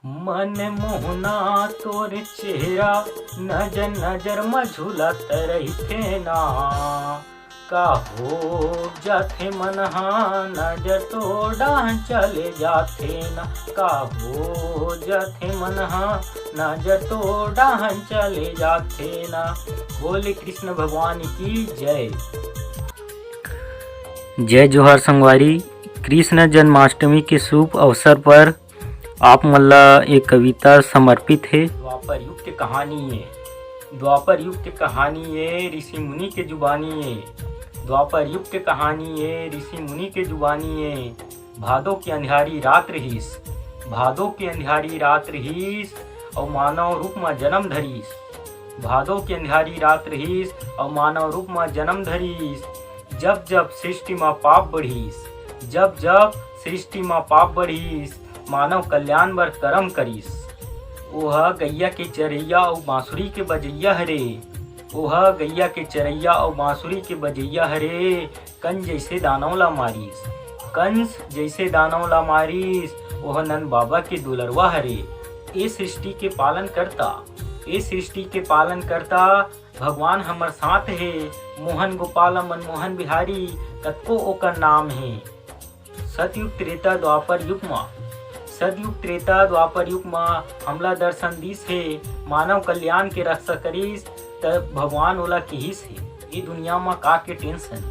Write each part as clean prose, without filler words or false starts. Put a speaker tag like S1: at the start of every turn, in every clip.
S1: मन मोहना तोर चेहरा नजर नजर में झूलत रहिथे ना। का हो जाथे मन हा नजर तो डाहन चले जाथे ना। का हो जाथे मन हा नजर तो डाहन चले जाथे ना। बोले कृष्ण भगवान की जय। जय जोहार संगवारी। कृष्ण जन्माष्टमी के शुभ अवसर पर आप मन ला एक कविता समर्पित है। द्वापर युग के कहानी है, द्वापर युग के कहानी है, ऋषि मुनि के जुबानी है। द्वापर युग के कहानी है, ऋषि मुनि के जुबानी है। भादों की अंधियारी रात रहीस, भादों की अंधियारी रात रहीस और मानव रूप में जन्म धरीस। भादों की अंधियारी रात रहीस और मानव रूप में जन्म धरीस। जब जब सृष्टि में पाप बढ़ीस, जब जब सृष्टि में पाप बढ़ीस, मानव कल्याण बर कर्म करीस। ओह गैया के चरैया और बांसुरी के बजैया हरे, ओह गैया के चरैया और बांसुरी के बजैया हरे। कंस जैसे दानव ला मारीस, कंस जैसे दानव ला मारीस, ओह नंद बाबा के दुलरवा हरे। ए सृष्टि के पालन करता, ए सृष्टि के पालन करता भगवान हमर साथ है। मोहन गोपाल मनमोहन बिहारी कतको ओकर नाम है। सतयुग त्रेता द्वापर युग मा, सतयुग त्रेता द्वापर युग मा हमला दर्शन दिस है। मानव कल्याण के रक्षा करीस तब भगवान ओला किहिस है। ये दुनिया में का के टेंशन,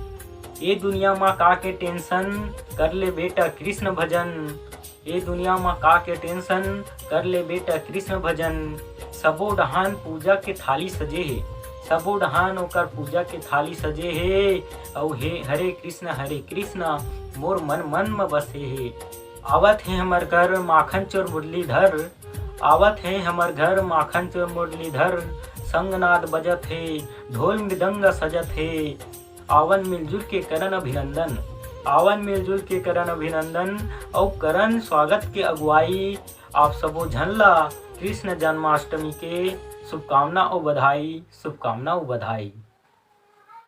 S1: ये दुनिया में का के टेंशन, कर ले बेटा कृष्ण भजन। ये दुनिया में का के टेंशन, कर ले बेटा कृष्ण भजन। सबो डहान पूजा के थाली सजे है, सबो डहान ओकर पूजा के थाली सजे है। औ हे हरे कृष्ण मोर मन मन में बसे है। आवत है हमर घर माखन चोर मुरलीधर, आवत है हमर घर माखन चोर मुरलीधर। संगनाद बजत है, ढोल मृदंग सजत है। आवन मिलजुल के करन अभिनंदन, आवन मिलजुल के करन अभिनंदन और करन स्वागत के अगुवाई। आप सबो झनला कृष्ण जन्माष्टमी के शुभकामना और बधाई, शुभकामना और बधाई।